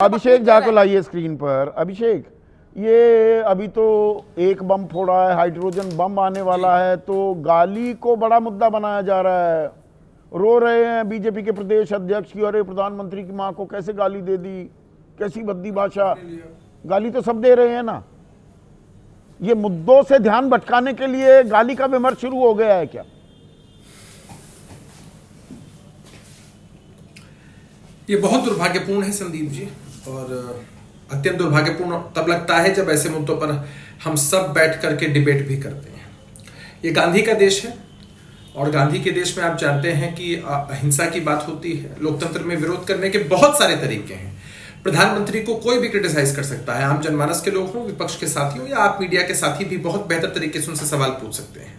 अभिषेक झा को लाइए स्क्रीन पर। अभिषेक, ये अभी तो एक बम फोड़ा है, हाइड्रोजन बम आने वाला है, तो गाली को बड़ा मुद्दा बनाया जा रहा है। रो रहे हैं बीजेपी के प्रदेश अध्यक्ष की, अरे प्रधानमंत्री की मां को कैसे गाली दे दी, कैसी भद्दी भाषा। गाली तो सब दे रहे हैं ना, ये मुद्दों से ध्यान भटकाने के लिए गाली का विमर्श शुरू हो गया है क्या? ये बहुत दुर्भाग्यपूर्ण है संदीप जी, और अत्यंत दुर्भाग्यपूर्ण तब लगता है जब ऐसे मुद्दों पर हम सब बैठ करके डिबेट भी करते हैं। ये गांधी का देश है, और गांधी के देश में आप जानते हैं कि अहिंसा की बात होती है। लोकतंत्र में विरोध करने के बहुत सारे तरीके हैं। प्रधानमंत्री को कोई भी क्रिटिसाइज कर सकता है, आम जनमानस के लोग हों, विपक्ष के साथी हों, या आप मीडिया के साथी भी बहुत बेहतर तरीके से उनसे सवाल पूछ सकते हैं।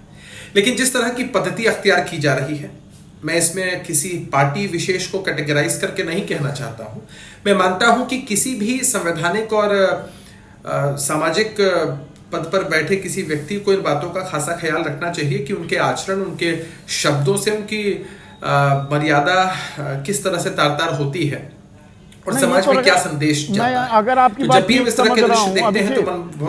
लेकिन जिस तरह की पद्धति अख्तियार की जा रही है, मैं इसमें किसी पार्टी विशेष को कैटेगराइज करके नहीं कहना चाहता हूं। मैं मानता हूं कि किसी भी संवैधानिक और सामाजिक पद पर बैठे किसी व्यक्ति को इन बातों का खासा ख्याल रखना चाहिए कि उनके आचरण, उनके शब्दों से उनकी मर्यादा किस तरह से तार तार होती है और समाज में क्या संदेश जाता है। अगर आपकी बात ठीक समझ रहा हूं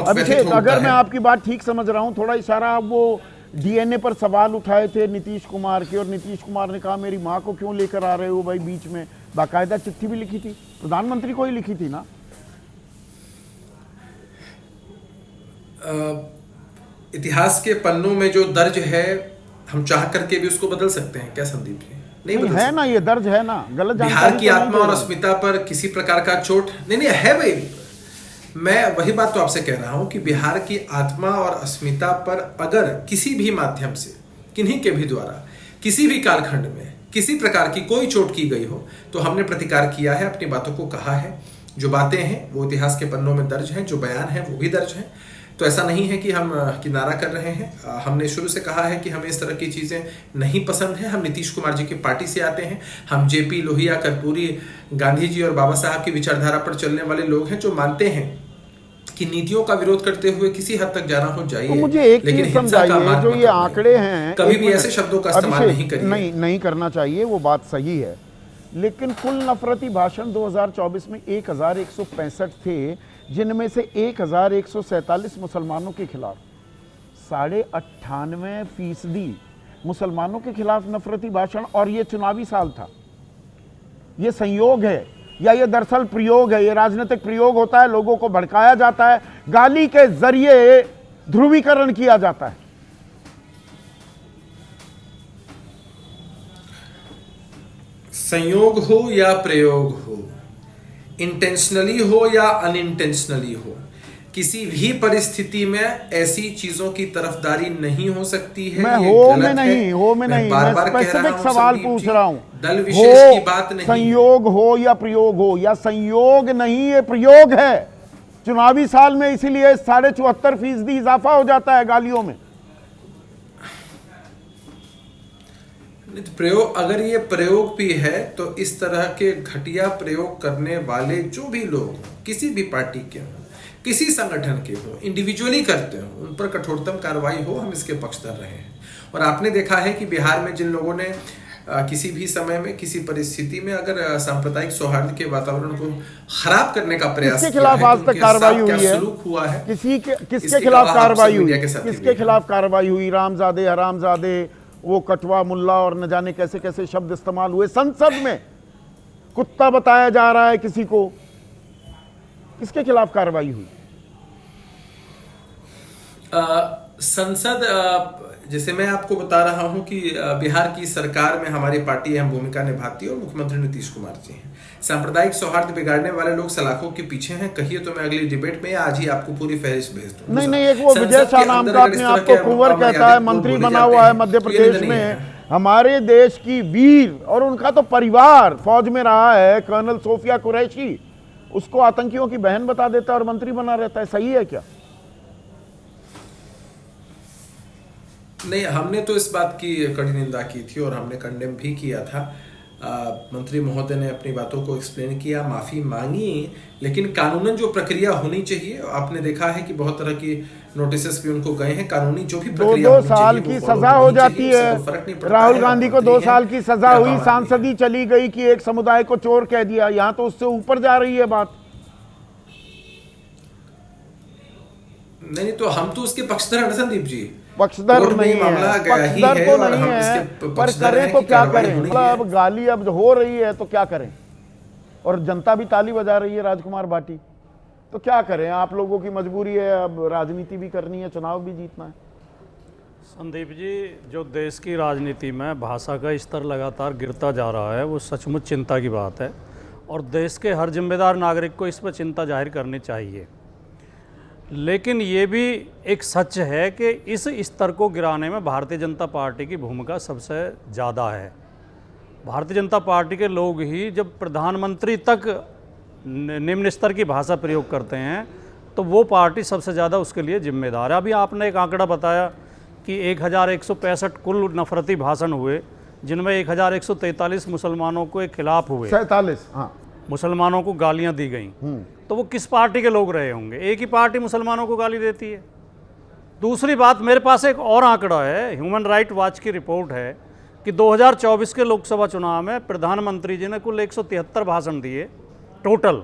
अभिषेक, अगर मैं आपकी बात ठीक समझ रहा हूं, थोड़ा इशारा वो डीएनए पर सवाल उठाए थे नीतीश कुमार के, और नीतीश कुमार ने कहा मेरी मां को क्यों लेकर आ रहे हो भाई बीच में। बाकायदा चिट्ठी भी लिखी थी, प्रधानमंत्री को ही लिखी थी ना। इतिहास के पन्नों में जो दर्ज है, हम चाह करके भी उसको बदल सकते हैं क्या संदीप जी? नहीं है ना, ये दर्ज है ना। गलत बिहार की आत्मा और अस्मिता पर किसी प्रकार का चोट नहीं है भाई। मैं वही बात तो आपसे कह रहा हूं कि बिहार की आत्मा और अस्मिता पर अगर किसी भी माध्यम से, किन्हीं के भी द्वारा, किसी भी कालखंड में किसी प्रकार की कोई चोट की गई हो, तो हमने प्रतिकार किया है, अपनी बातों को कहा है। जो बातें हैं वो इतिहास के पन्नों में दर्ज हैं, जो बयान है वो भी दर्ज हैं। तो ऐसा नहीं है कि हम किनारा कर रहे हैं। हमने शुरू से कहा है कि हमें इस तरह की चीज़ें नहीं पसंद हैं। हम नीतीश कुमार जी की पार्टी से आते हैं। हम जेपी, लोहिया, कर्पूरी, गांधी जी और बाबा साहब की विचारधारा पर चलने वाले लोग हैं, जो मानते हैं कि नीतियों का विरोध करते हुए किसी हद तक जाना हो जाइए। तो मुझे एक चीज समझाइए, जो ये आंकड़े हैं, कभी भी ऐसे शब्दों का इस्तेमाल नहीं करिए। नहीं करना चाहिए, वो बात सही है। लेकिन कुल नफरती भाषण 2024 में 1165 थे, जिनमें से 1147 मुसलमानों के खिलाफ। 98.5% मुसलमानों के खिलाफ नफरती भाषण, और ये चुनावी साल था। ये संयोग है या ये दरअसल प्रयोग है? ये राजनीतिक प्रयोग होता है, लोगों को भड़काया जाता है, गाली के जरिए ध्रुवीकरण किया जाता है। संयोग हो या प्रयोग हो, इंटेंशनली हो या अनइंटेंशनली हो, किसी भी परिस्थिति में ऐसी चीजों की तरफदारी नहीं हो सकती है। मैं मैं स्पेसिफिक सवाल पूछ रहा हूं। दल विशेष की बात नहीं। संयोग हो या प्रयोग हो, या संयोग नहीं, ये प्रयोग है चुनावी साल में, इसीलिए 74.5% इजाफा हो जाता है गालियों में। प्रयोग, अगर ये प्रयोग भी है तो इस तरह के घटिया प्रयोग करने वाले जो भी लोग किसी भी पार्टी के हों, किसी संगठन के हो, इंडिविजुअली करते हो, उन पर कठोरतम कार्रवाई हो, हम इसके पक्षधर रहे हैं। और आपने देखा है कि बिहार में जिन लोगों ने किसी भी समय में, किसी परिस्थिति में अगर सांप्रदायिक सौहार्द के वातावरण को खराब करने का प्रयास किया खिलाफ आज तक कार्रवाई हुई है? सलूक हुआ है? किसके खिलाफ कार्रवाई हुई? किसके खिलाफ कार्रवाई हुई? रामजादे, हरामजादे, वो कटवा मुल्ला, और न जाने कैसे कैसे शब्द इस्तेमाल हुए। संसद में कुत्ता बताया जा रहा है किसी को। किसके खिलाफ कार्रवाई हुई? संसद, जैसे मैं आपको बता रहा हूं कि बिहार की सरकार में हमारी पार्टी अहम भूमिका निभाती है, और मुख्यमंत्री नीतीश कुमार जी हैं। सांप्रदायिक सौहार्द बिगाड़ने वाले लोग सलाखों के पीछे हैं, कहिए तो मैं अगली डिबेट में आज ही आपको पूरी फहरिस्त भेज दूं। नहीं, एक वो विजय शाह नाम का अपने आप को कुंवर कहता है, मंत्री बना हुआ है मध्य प्रदेश में, हमारे देश की वीर, और उनका तो परिवार फौज में रहा है, कर्नल सोफिया कुरैशी, उसको आतंकियों की बहन बता देता है और मंत्री बना रहता है। सही है क्या? नहीं, हमने तो इस बात की कड़ी निंदा की थी और हमने कंडेम भी किया था। मंत्री महोदय ने अपनी बातों को एक्सप्लेन किया, माफी मांगी, लेकिन कानूनन जो प्रक्रिया होनी चाहिए, आपने देखा है कि बहुत तरह की नोटिस भी उनको गए हैं। कानूनी जो भी प्रक्रिया 2 साल की सजा हो जाती है। राहुल गांधी को 2 साल की सजा हुई, सांसदी चली गई कि एक समुदाय को चोर कह दिया। यहाँ तो उससे ऊपर जा रही है बात। नहीं तो हम तो उसके पक्षधर हैं ना संदीप जी। पक्षधर कोर्ट में नहीं मामला है, गया ही पक्षधर है तो और नहीं हम है, इसके पर पक्षधर करें हैं तो कि क्या कार्रवाई करें? होनी मतलब है। गाली अब हो रही है तो क्या करें, और जनता भी ताली बजा रही है राजकुमार भाटी, तो क्या करें? आप लोगों की मजबूरी है, अब राजनीति भी करनी है, चुनाव भी जीतना है। संदीप जी, जो देश की राजनीति में भाषा का स्तर लगातार गिरता जा रहा है वो सचमुच चिंता की बात है, और देश के हर जिम्मेदार नागरिक को इस पर चिंता जाहिर करनी चाहिए। लेकिन ये भी एक सच है कि इस स्तर को गिराने में भारतीय जनता पार्टी की भूमिका सबसे ज़्यादा है। भारतीय जनता पार्टी के लोग ही जब प्रधानमंत्री तक निम्न स्तर की भाषा प्रयोग करते हैं तो वो पार्टी सबसे ज़्यादा उसके लिए जिम्मेदार है। अभी आपने एक आंकड़ा बताया कि 1165 कुल नफरती भाषण हुए, जिनमें 1143 मुसलमानों के खिलाफ हुए, 47, हाँ, मुसलमानों को गालियां दी गई। तो वो किस पार्टी के लोग रहे होंगे? एक ही पार्टी मुसलमानों को गाली देती है। दूसरी बात, मेरे पास एक और आंकड़ा है, ह्यूमन राइट वॉच की रिपोर्ट है कि 2024 के लोकसभा चुनाव में प्रधानमंत्री जी ने कुल 173 भाषण दिए टोटल,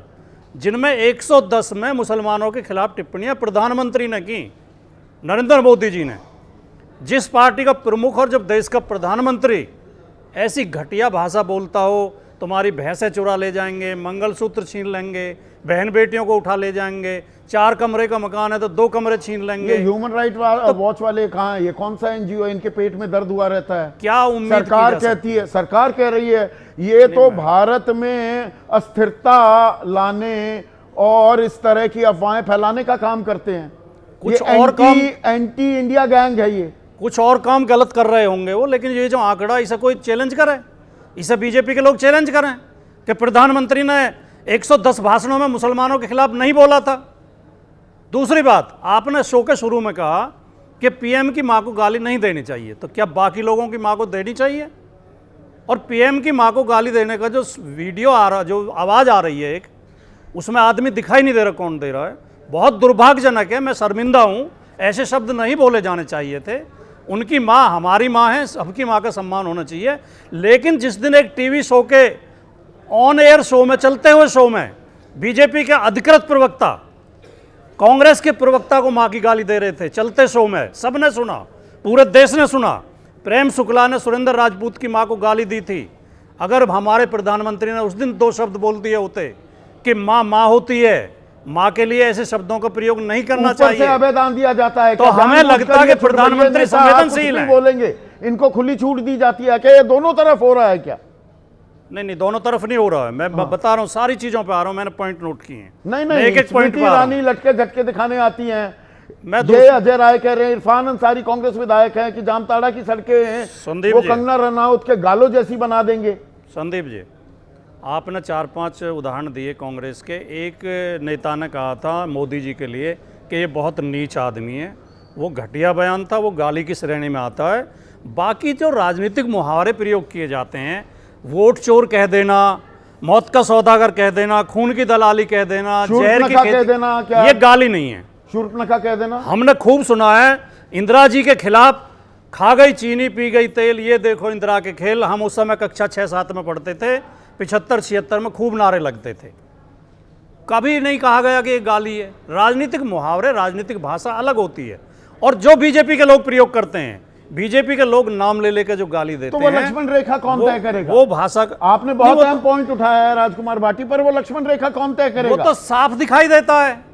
जिनमें 110 में मुसलमानों के खिलाफ टिप्पणियां प्रधानमंत्री ने की, नरेंद्र मोदी जी ने। जिस पार्टी का प्रमुख और जब देश का प्रधानमंत्री ऐसी घटिया भाषा बोलता हो, तुम्हारी भैंसें चुरा ले जाएंगे, मंगलसूत्र छीन लेंगे, बहन बेटियों को उठा ले जाएंगे, 4 कमरे का मकान है तो 2 कमरे छीन ये लेंगे। ह्यूमन राइट वॉच वाले कहाँ हैं? ये कौन सा एनजीओ है? इनके पेट में दर्द हुआ रहता है। क्या उम्मीद सरकार की जा कहती है, सरकार कह रही है ये तो भारत में अस्थिरता लाने और इस तरह की अफवाहें फैलाने का काम करते हैं। कुछ ये और काम, एंटी इंडिया गैंग है ये। कुछ और काम गलत कर रहे होंगे वो, लेकिन ये जो आंकड़ा, इसे कोई चैलेंज करे? इसे बीजेपी के लोग चैलेंज करें कि प्रधानमंत्री ने 110 भाषणों में मुसलमानों के खिलाफ नहीं बोला था। दूसरी बात, आपने शो के शुरू में कहा कि पीएम की मां को गाली नहीं देनी चाहिए, तो क्या बाकी लोगों की मां को देनी चाहिए? और पीएम की मां को गाली देने का जो वीडियो आ रहा, जो आवाज़ आ रही है एक, उसमें आदमी दिखाई नहीं दे रहा कौन दे रहा है। बहुत दुर्भाग्यजनक है, मैं शर्मिंदा हूँ, ऐसे शब्द नहीं बोले जाने चाहिए थे। उनकी माँ हमारी माँ है, सबकी माँ का सम्मान होना चाहिए। लेकिन जिस दिन एक टीवी शो के ऑन एयर शो में, चलते हुए शो में, बीजेपी के अधिकृत प्रवक्ता कांग्रेस के प्रवक्ता को माँ की गाली दे रहे थे, चलते शो में, सबने सुना, पूरे देश ने सुना। प्रेम शुक्ला ने सुरेंद्र राजपूत की माँ को गाली दी थी। अगर हमारे प्रधानमंत्री ने उस दिन 2 शब्द बोल दिए होते कि माँ माँ होती है, माँ के लिए ऐसे शब्दों का प्रयोग नहीं करना चाहिए, से अभेदान दिया जाता है, तो हमें लगता है कि प्रधानमंत्री संवेदनशील है। बोलेंगे, इनको खुली छूट दी जाती है क्या? ये दोनों तरफ हो रहा है क्या? नहीं, दोनों तरफ नहीं हो रहा है। मैं बता रहा हूँ, सारी चीजों पे आ रहा हूँ, मैंने पॉइंट नोट किए हैं। नहीं, एक पॉइंट स्मृति ईरानी लटके झटके दिखाने आती हैं। मैं ये अजय राय कह रहे हैं, इरफान अंसारी कांग्रेस विधायक हैं कि जामताड़ा की सड़कें हैं वो कंगना रनौत के गालों जैसी बना देंगे। संदीप जी, आपने 4-5 उदाहरण दिए कांग्रेस के। एक नेता ने कहा था मोदी जी के लिए कि ये बहुत नीच आदमी है, वो घटिया बयान था, वो गाली की श्रेणी में आता है। बाकी जो राजनीतिक मुहावरे प्रयोग किए जाते हैं, वोट चोर कह देना, मौत का सौदागर कह देना, खून की दलाली कह देना, जहर की कह देना, क्या ये गाली नहीं है? शूर्पणखा कह देना हमने खूब सुना है। इंदिरा जी के खिलाफ, खा गई चीनी पी गई तेल, ये देखो इंदिरा के खेल। हम उस समय कक्षा 6-7 में पढ़ते थे, 75-76 में खूब नारे लगते थे। कभी नहीं कहा गया कि ये गाली है। राजनीतिक मुहावरे, राजनीतिक भाषा अलग होती है। और जो बीजेपी के लोग प्रयोग करते हैं, बीजेपी के लोग नाम ले लेकर जो गाली देते तो वो हैं, लक्ष्मण रेखा कौन तय करेगा? वो भाषा आपने बहुत अहम पॉइंट उठाया है राजकुमार भाटी पर, वो लक्ष्मण रेखा कौन तय करेगा? वो तो साफ दिखाई देता है,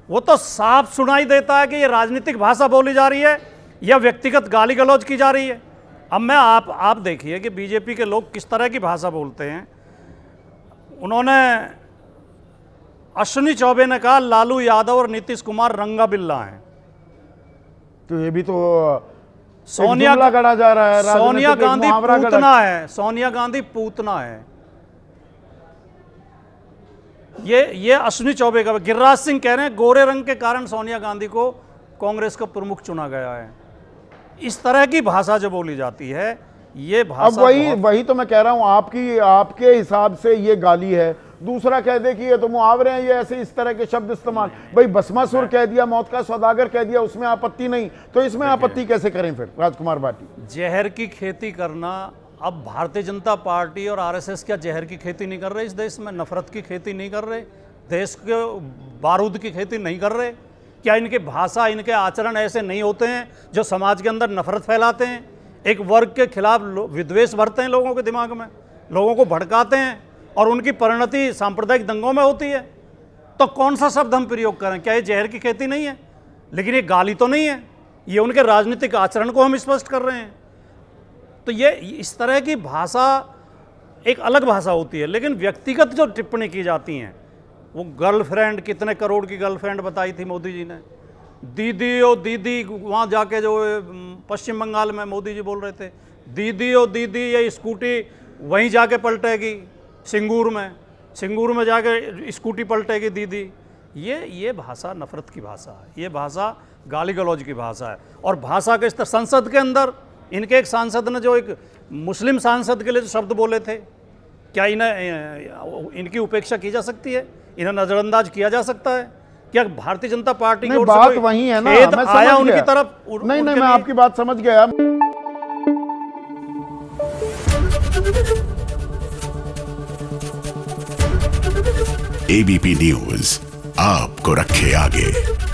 वो तो साफ सुनाई देता है कि ये राजनीतिक भाषा बोली जा रही है या व्यक्तिगत गाली गलौज की जा रही है। अब मैं आप देखिए कि बीजेपी के लोग किस तरह की भाषा बोलते हैं। उन्होंने, अश्विनी चौबे ने कहा लालू यादव और नीतीश कुमार रंगा बिल्ला हैं। तो ये भी तो सोनिया गढ़ा जा रहा है, सोनिया गांधी पूतना है, सोनिया गांधी पूतना है। ये अश्विनी चौबे का। गिरिराज सिंह कह रहे हैं गोरे रंग के कारण सोनिया गांधी को कांग्रेस का प्रमुख चुना गया है। इस तरह की भाषा जो बोली जाती है, ये भाषा, अब वही तो मैं कह रहा हूं, आपके हिसाब से ये गाली है। दूसरा कह दे कि ये तो मुहावरे हैं, ये ऐसे इस तरह के शब्द इस्तेमाल। भाई भस्मासुर कह दिया, मौत का सौदागर कह दिया, उसमें आपत्ति नहीं, तो इसमें आपत्ति कैसे करें फिर राजकुमार भाटी? जहर की खेती करना, अब भारतीय जनता पार्टी और आरएसएस क्या जहर की खेती नहीं कर रहे? इस देश में नफरत की खेती नहीं कर रहे? देश के बारूद की खेती नहीं कर रहे? क्या इनकी भाषा, इनके आचरण ऐसे नहीं होते हैं जो समाज के अंदर नफरत फैलाते हैं, एक वर्ग के खिलाफ विद्वेष भरते हैं लोगों के दिमाग में, लोगों को भड़काते हैं और उनकी परिणति सांप्रदायिक दंगों में होती है? तो कौन सा शब्द हम प्रयोग करें? क्या ये जहर की खेती नहीं है? लेकिन ये गाली तो नहीं है, ये उनके राजनीतिक आचरण को हम स्पष्ट कर रहे हैं। तो ये इस तरह की भाषा एक अलग भाषा होती है। लेकिन व्यक्तिगत जो टिप्पणी की जाती हैं, वो गर्लफ्रेंड, कितने करोड़ की गर्लफ्रेंड बताई थी मोदी जी ने, दीदी ओ दीदी, वहाँ जाके जो पश्चिम बंगाल में मोदी जी बोल रहे थे, दीदी ओ दीदी ये स्कूटी वहीं जाके पलटेगी, सिंगूर में जाके स्कूटी पलटेगी दीदी। ये भाषा नफरत की भाषा है, ये भाषा गाली गलौज की भाषा है। और भाषा के स्तर, संसद के अंदर इनके एक सांसद ने जो एक मुस्लिम सांसद के लिए जो शब्द बोले थे, क्या इनकी उपेक्षा की जा सकती है? इन्हें नजरअंदाज किया जा सकता है? क्या भारतीय जनता पार्टी की ओर से बात कोई वही है ना, खेद मैं आया समझ उनकी गया। तरफ? नहीं, मैं आपकी बात समझ गया। एबीपी न्यूज आपको रखे आगे।